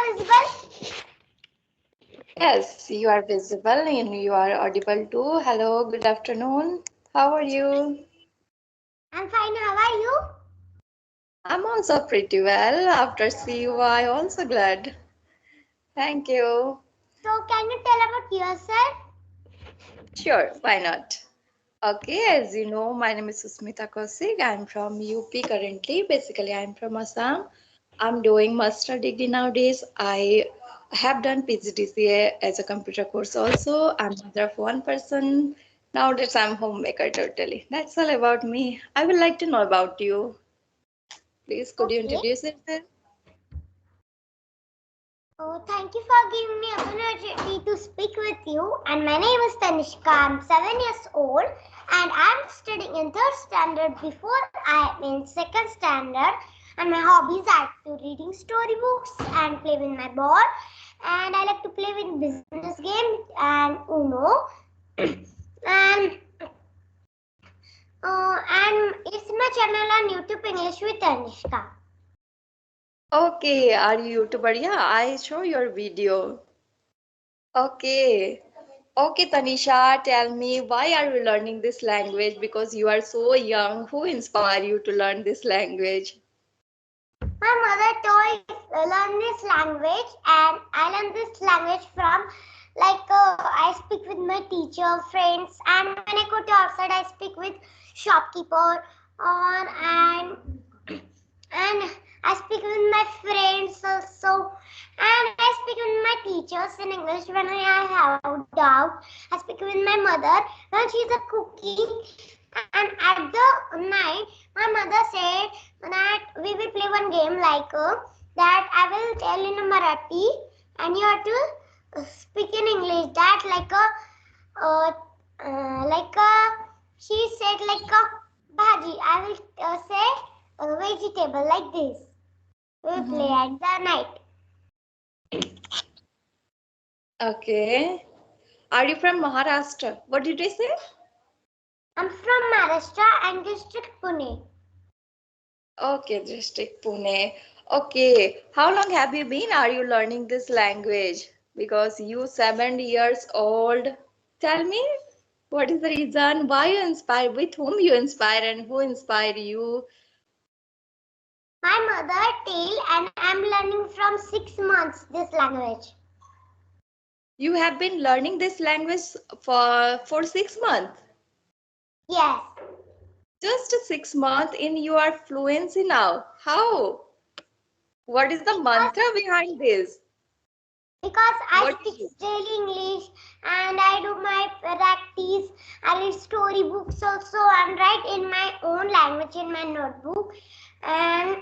I visible? Yes, you are visible and you are audible too. Hello, good afternoon. How are you? I'm fine. How are you? I'm also pretty well. After see you, I also glad. Thank you. So, can you tell about yourself? Sure, why not? Okay, as you know, my name is Susmita Kaushik. I'm from UP currently. Basically, I'm from Assam. I'm doing master degree nowadays. I have done PGDCA as a computer course also. I'm mother of one person. Nowadays, I'm homemaker totally. That's all about me. I would like to know about you. Please, could you Okay. introduce yourself? Oh, thank you for giving me opportunity to speak with you. And my name is Tanishka. I'm 7 years old, and I'm studying in third standard. Before I'm in second standard, and my hobbies are to reading storybooks and play with my ball. And I like to play with business game and Uno. and and it's my channel on YouTube English with Tanishka. Okay, are you YouTuber? Yeah, I show your video. Okay. Okay, Tanisha, tell me why are you learning this language? Because you are so young. Who inspired you to learn this language? My mother told learn this language, and I learned this language from I speak with my teacher, friends, and when I go to outside, I speak with shopkeeper, on and I speak with my friends also, and I speak with my teachers in English when I have doubt. I speak with my mother when she's a cooking, and at the night, my mother said that we will play one game that I will tell in Marathi, and you have to speak in English. That uh, she said bhaji. I will say vegetable like this. We will play Mhm. at the night. Okay. Are you from Maharashtra? What did you say? I'm from Maharashtra and district Pune. Okay, district Pune. Okay. How long have you been? Are you learning this language? Because you 7 years old. Tell me, what is the reason? Why you inspire? With whom you inspire and who inspire you? My mother tell, and I'm learning from 6 months this language. You have been learning this language for 6 months. Yes, Just 6 months in you are fluency now. How? What is the because mantra behind this? I What speak is it? daily English and I do my practice. I read storybooks also and write in my own language in my notebook. And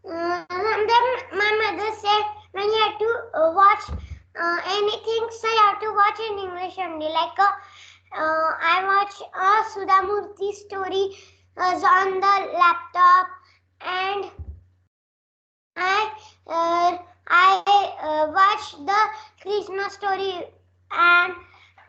then my mother said when you have to watch anything, so you have to watch in English only. I watch a Sudha Murthy story on the laptop, and I watch the Krishna story, and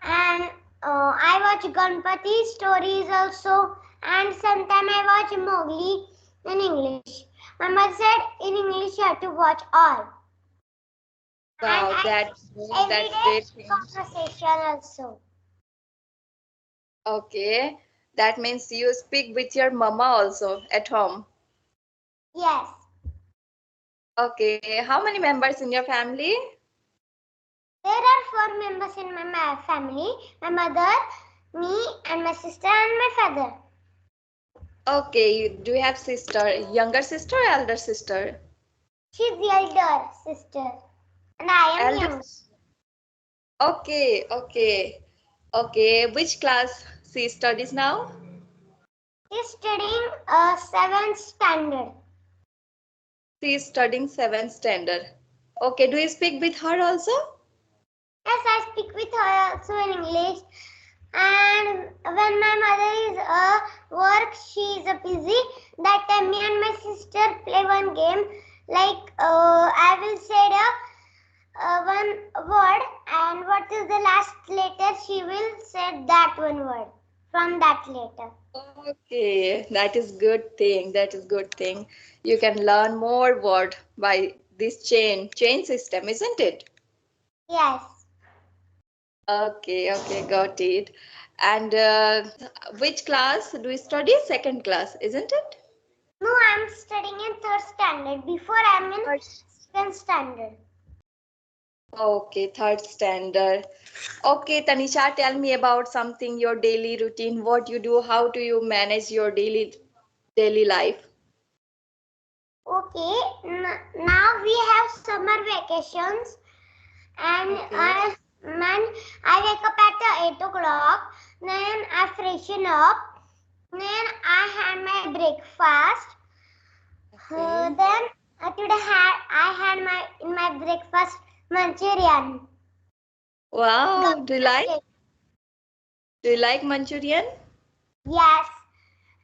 I watch Ganpati stories also, and sometimes I watch Mowgli in English. My mother said in English you have to watch all, and Wow, I that's everyday great thing. conversation also. Okay, that means you speak with your mama also at home. Yes, Okay, how many members in your family? there are 4 members in my family: my mother, me, and my sister and my father. Okay, do you have sister, younger sister or elder sister? She's the elder sister, and I am Elder. young. Okay, okay, okay. Which class she studies now? She's studying seventh standard. She is studying 7th standard. Okay, do you speak with her also? Yes, I speak with her also in English. And when my mother is work, she is busy. That time, me and my sister play one game. I will say one word, and what is the last letter? She will say that one word from that letter. Okay, that is good thing. That is good thing. You can learn more word by this chain system, isn't it? Yes. Okay, got it. And which class do you study? Second class, isn't it? No, I'm studying in third standard. Before I'm in second standard. Okay, third standard. Okay, Tanisha, tell me about something, your daily routine, what you do, how do you manage your daily life? Okay, now we have summer vacations, and Okay, I wake up at the 8 o'clock. Then I freshen up. Then I had my breakfast. okay. Then today I had my in my breakfast Manchurian. Wow, Garlic. do you like Manchurian? Yes,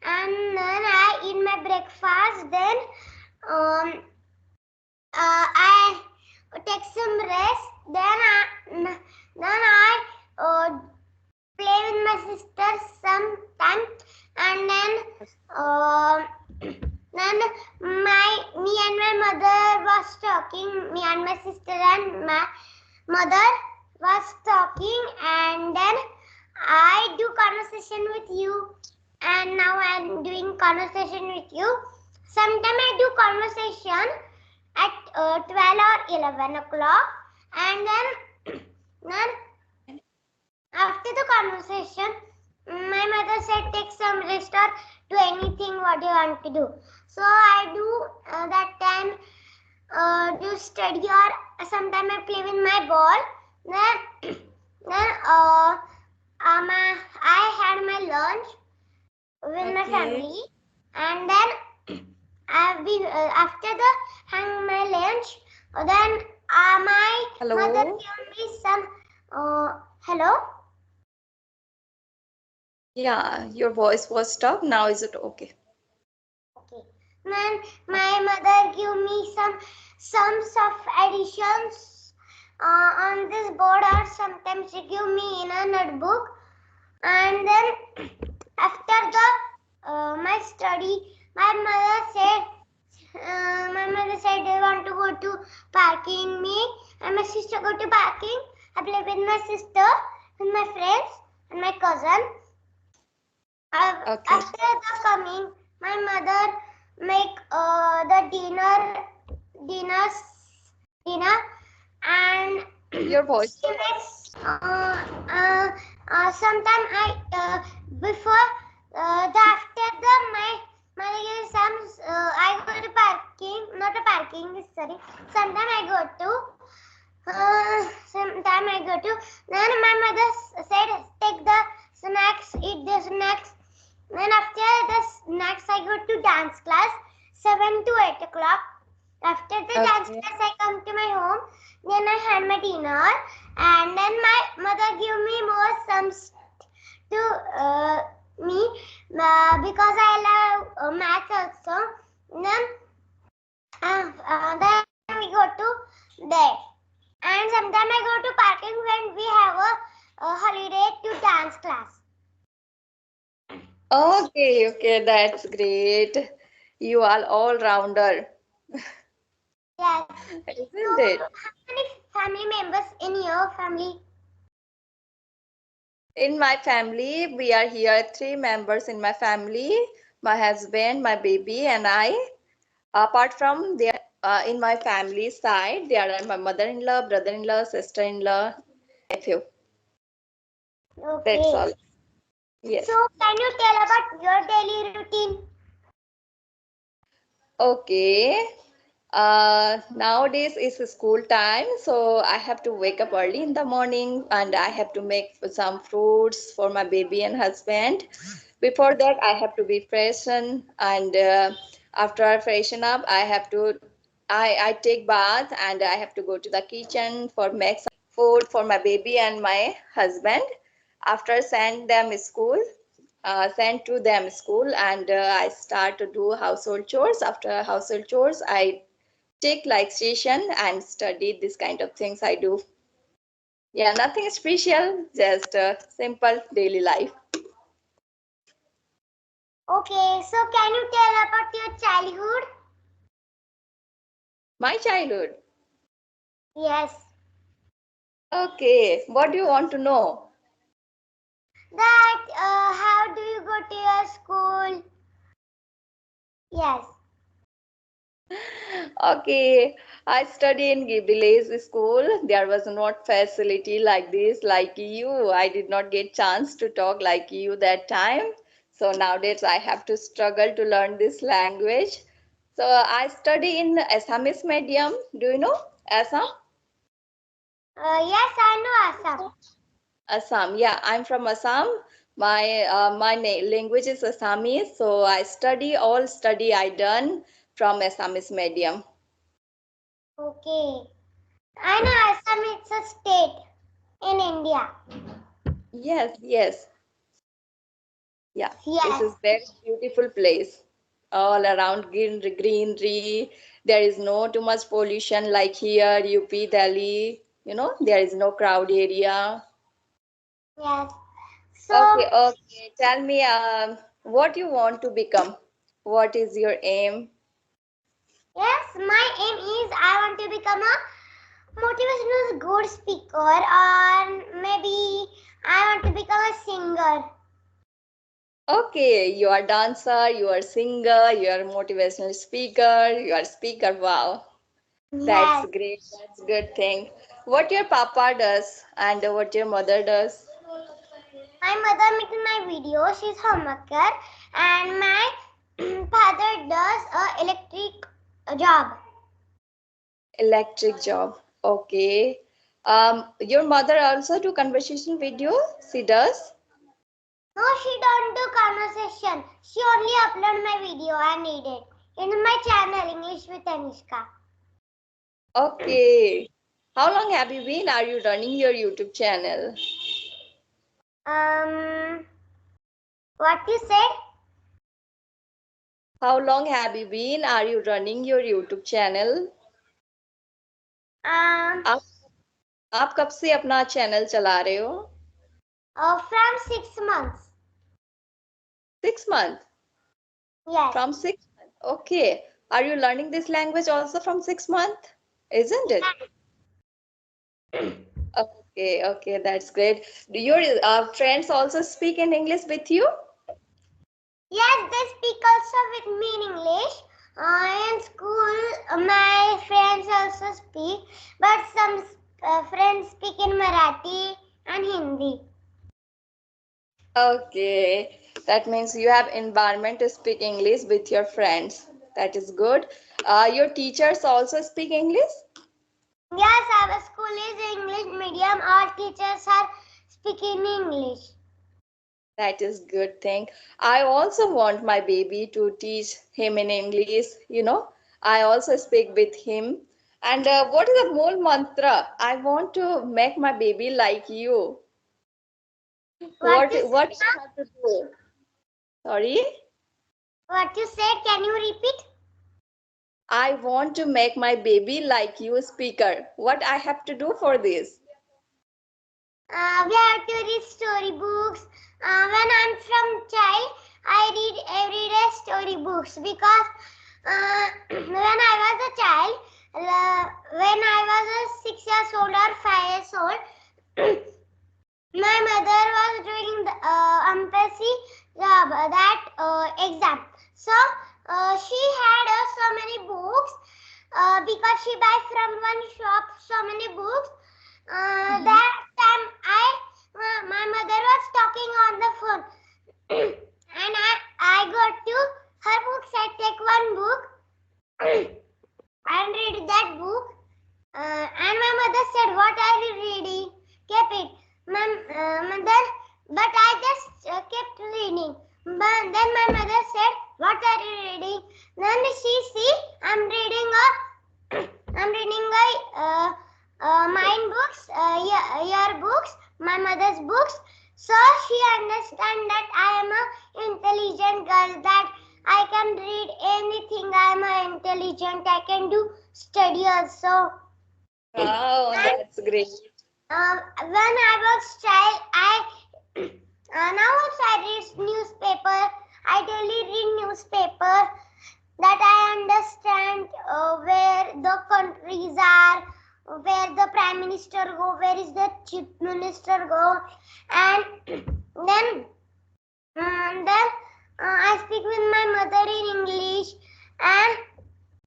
and then I eat my breakfast. Then um, I take some rest. Then I play with my sister some time, and uh, then me and my mother was talking. Me and my sister and my mother was talking, and then I do conversation with you, and now I'm doing conversation with you. Sometimes I do conversation at 12 or 11 o'clock, and then after the conversation, my mother said take some rest or do anything what you want to do. So I do that time do study, or sometimes I play with my ball. Then I had my lunch with my Okay. family, and then after the having my lunch, then my mother Hello. gave me some. Hello. Yeah, your voice was stuck. Now is it okay? Okay. Then Okay. my mother give me some soft additions on this board, or sometimes she give me in a notebook. And then after the my study, my mother said they want to go to parking. Me and my sister go to parking. I play with my sister, with my friends, and my cousin. Okay. After the coming, my mother make the dinner, dinner, and Your voice. she makes sometime before the after the my mother gives some I go to parking, not a parking, sorry. Sometime I go to sometime I go to. Then my mother said take the snacks, eat the snacks. Then after the snacks, I go to dance class, 7 to 8 o'clock. After the dance Okay. class, I come to my home. Then I had my dinner, and then my mother give me more sums to me because I love math also. Then we go to bed, and sometimes I go to parking when we have a holiday to dance class. Okay, that's great. You are all rounder, Yes. So, isn't it? how many family members in your family? In my family, we are here three members in my family, my husband, my baby, and I. Apart from there, in my family side, there are my mother-in-law, brother-in-law, sister-in-law, nephew. That's Okay. all. So, Yes. can you tell about your daily routine? Okay. Nowadays is school time, so I have to wake up early in the morning and I have to make some fruits for my baby and husband. Before that, I have to be freshen, and after I freshen up, I take bath and I have to go to the kitchen for make some food for my baby and my husband. After send to them school, and I start to do household chores. After household chores, I take like session and study this kind of things I do. Yeah, nothing special, just a simple daily life. Okay. So, can you tell about your childhood? My childhood. Yes. Okay, what do you want to know? That how do you go to your school? Yes. Okay, I study in village school. There was not facility like this, like you. I did not get chance to talk like you that time. So nowadays I have to struggle to learn this language. So I study in Assamese medium. Do you know Assam? Yes, I know Assam. Assam. Yeah, I'm from Assam. My language is Assamese, so I study all study I done from Assamese medium. Okay. I know Assam it's a state in India. Yes, yes. Yeah, this Yes. is very beautiful place. All around greenery. There is no too much pollution like here, UP, Delhi. There is no crowd area. Yes. So, Okay, okay. Tell me, what you want to become? What is your aim? yes, my aim is I want to become a motivational good speaker, or maybe I want to become a singer. Okay, you are dancer, you are singer, you are motivational speaker, you are speaker. Wow, that's Yes. great. That's good thing. What your papa does and what your mother does? My mother makes my video. She's homemaker, and my father does a electric job. Electric job. Okay. Your mother also do conversation video? She does? No, she don't do conversation. She only upload my video and need it in my channel English with Anishka. Okay. How long have you been? Are you running your YouTube channel? Um, what you said? How long have you been? Are you running your YouTube channel? Um, आप आप कब से अपना channel चला रहे हो? from 6 months. 6 months. Yes. From 6 months. Okay. Are you learning this language also from 6 months? Isn't it? Okay, okay, that's great. Do your friends also speak in English with you? Yes, they speak also with me in English. In school, my friends also speak, but some friends speak in Marathi and Hindi. Okay, that means you have environment to speak English with your friends. That is good. Your teachers also speak English? Yes, our school is English medium. All teachers are speaking English. That is good thing. I also want my baby to teach him in English. I also speak with him. And what is the whole mantra? I want to make my baby like you. What What you what said? I have to do? Sorry? What you said? Can you repeat? I want to make my baby like you speaker. What I have to do for this? We have to read story books. When I'm from child, I read everyday story books because when I was a child, when I was 6 years old or 5 years old, my mother was doing the MPSC job, that exam. So she had so many books because she buy from one shop so many books. That time my mother was talking on the phone, and I go to her books. I take one book and read that book. And my mother said, "What are you reading? Keep it." My mother, but I just kept reading. But then my mother said, "What are you reading?" Then she see I'm reading a I'm reading mine books, your books, my mother's books. So she understand that I am a intelligent girl, that I can read anything. I am a intelligent. I can do study also. Oh, And that's great. when I was child, I now also I read newspaper. I daily read newspaper. that I understand where the countries are, where the prime minister go, where is the chief minister go, and then I speak with my mother in English, and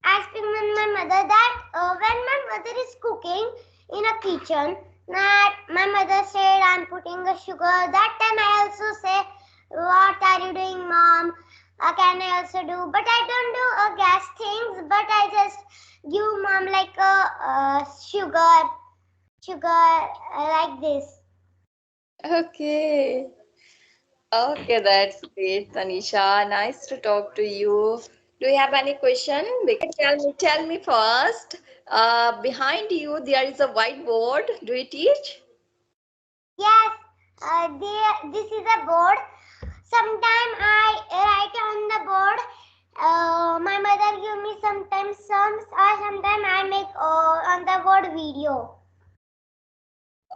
I speak with my mother that when my mother is cooking in a kitchen, that my mother said I'm putting a sugar. That time I also say, "What are you doing, mom? Can I also do?" But I don't do gas things. But I just give mom like a sugar like this. Okay. Okay, that's great, Tanisha. Nice to talk to you. Do you have any question? Tell me first. Behind you, there is a whiteboard. Do you teach? Yes, this is a board. Sometime I write on the board. My mother give me sometimes sums, or sometimes I make on the board video.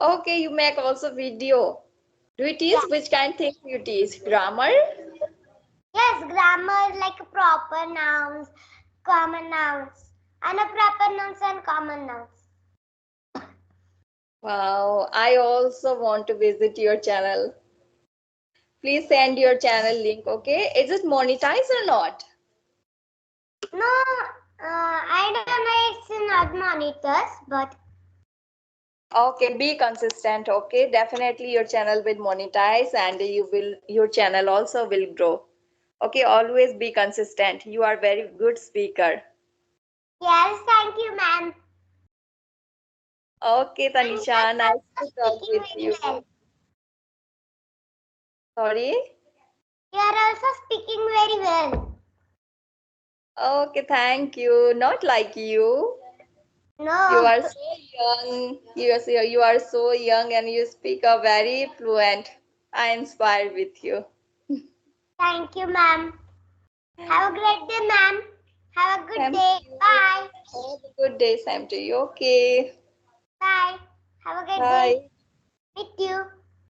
Okay, you make also video. Do you teach? Yeah. Which kind thing you teach? Grammar? Yes, grammar like proper nouns, common nouns, and a proper nouns and common nouns. Wow, I also want to visit your channel. Please send your channel link, okay? Is it monetized or not? No, I don't know. It's not monitors, but Okay, be consistent, okay? Definitely your channel will monetize and your channel also will grow. Okay, always be consistent. You are very good speaker. yes, thank you, ma'am. Okay, And you Tanisha, are nice also to talk speaking with very you. well. Sorry? You are also speaking very well. Okay, thank you. Not like you. You No, are so young. You are so young and you speak a very fluent. I inspired with you. thank you, ma'am. Have a great day, ma'am. Have a good Thank day. you. Bye. Have a good day, Sam to you. Okay. Bye. Have a great day Bye. with you.